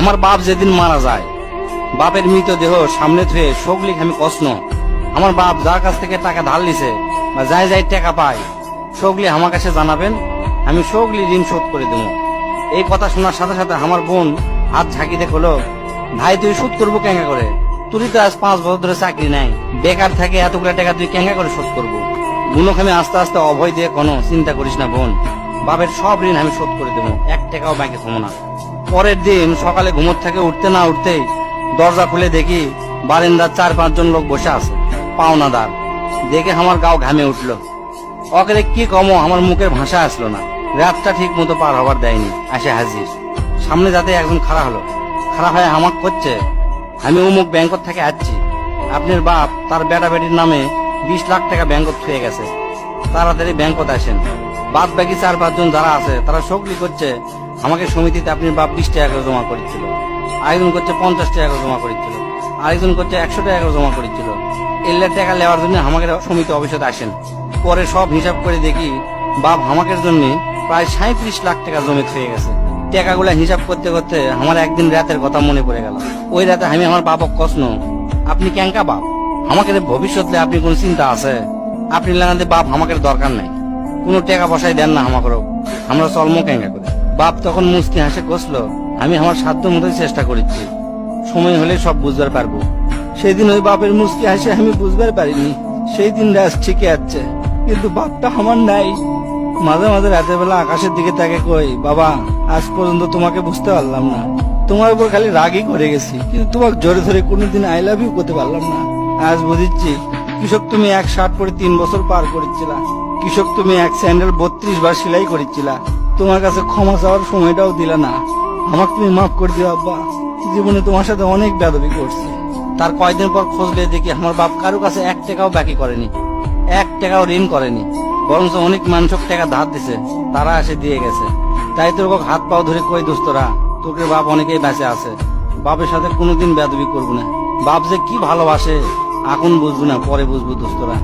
আমার বাপ যেদিন মারা যায়, বাপের মৃতদেহ সামনে থুয়ে সগলিক আমি কষ্ণ। আমার বাপ যার কাছ থেকে টাকা ধার লিছে বা যাই যাই টাকা পায়, সগলি আমার কাছে জানাবেন, আমি সগলি ঋণ শোধ করে দেবো। এই কথা শোনার সাথে সাথে আমার বোন হাত ঝাঁকিতে হলো, ভাই তুই শোধ করবো কেঙ্গা করে? তুই তো আজ 5 বছর ধরে চাকরি নাই, বেকার থাকে, এতগুলো টাকা তুই কেঙ্গা করে শোধ করবো? বুনক আমি আস্তে আস্তে অভয় দিয়ে কোনো চিন্তা করিস না বোন, বাপের সব ঋণ আমি শোধ করে দেবো, 1 টাকাও ব্যাংকে থমো না। পরের দিন সকালে ঘুমোর থেকে উঠতে না উঠতেই দরজা খুলে দেখি বারান্দার 4-5 জন লোক বসে আছে, পাওনাদার। দেখে আমার গাও ঘামে উঠলো। অকেরে কি কমো, আমার মুখের ভাষা আসলো না। রাতটা ঠিক মতো পার হবার দেয়নি, আসে হাজির। সামনে যাতে একজন খাড়া হলো, খাড়া হয়ে আমাক করছে, আমি অমুক ব্যাংকত থেকে আসছি, আপনার বাপ তার বেটা বেটির নামে 20 লাখ টাকা ব্যাংকত থুয়ে গেছে, তাড়াতাড়ি ব্যাংকত আসেন। বাদ বাকি 4-5 জন যারা আছে তারা সকলি করছে আমাকে সমিতিতে আপনার বাপ 20 টাকা করে জমা করেছিল, আরেকজন করছে 50 টাকা করে জমা করেছিল, আরেকজন করছে 100 টাকা করে জমা করেছিল। এল্লার টাকা নেওয়ার জন্য আমাকে সমিতি অফিসে আসেন। পরে সব হিসাব করে দেখি বাপ আমাকের জন্য প্রায় 37 লাখ টাকা জমে থুয়ে গেছে। টাকাগুলা হিসাব করতে করতে আমার একদিন রাতের কথা মনে পড়ে গেল। ওই রাতে আমি আমার বাপক কষ্ণ, আপনি ক্যাঙ্কা বাপ, আমাকে ভবিষ্যতে আপনি কোন চিন্তা আছে? আপনি লাগাতে বাপ আমাকে দরকার নাই, কোনো টাকা পয়সাই দেন না আমাকেও, আমরা চলমো ক্যাঙ্কা করে। বাপ তখন মুস্কি হাসে কষলো, আমি আমার সাধ্য মতোই চেষ্টা করেছি, সময় হলে সব বুঝবার পারবো। সেই দিন ওই বাপের মুস্কি হাসে আমি বুঝবার পারিনি। সেই দিন রাত ঠিকই আছে, কিন্তু বাপটা আমার নাই। মাঝে মাঝে রাতের বেলা আকাশের দিকে তাকে কই, বাবা আজ পর্যন্ত তোমাকে বুঝতে পারলাম না, তোমার উপর খালি রাগই করে গেছি, কিন্তু তোমাকে জোরে ধরে কোনোদিন আই লাভ ইউ করতে পারলাম না। আজ বুঝিচ্ছি, কৃষক তুমি 1 শার্ট পরে 3 বছর পার করেছিলা, কৃষক তুমি 1 স্যান্ডেল 32 বার সেলাই করেছিলা, তোমার কাছে ক্ষমা চাওয়ার সময়টাও দিলা না। আমাকে তুমি মাফ করে দিও আব্বা, জীবনে তোমার সাথে অনেক বেয়াদবি করছি। তার কয়েকদিন পর খোঁজলে দেখি আমার বাপ কারো কাছে 1 টাকাও বাকি করেনি, 1 টাকাও ঋণ করেনি, বরঞ্চ অনেক মানুষক টাকা ধার দিছে, তারা এসে দিয়ে গেছে। তাই তোর হাত পাও ধরে কই, দোস্তরা তোকে বাপ অনেকেই বেঁচে আছে, বাপের সাথে কোনোদিন বেয়াদবি করবো না। বাপ যে কি ভালোবাসে এখন বুঝবো না, পরে বুঝবো দোস্তরা।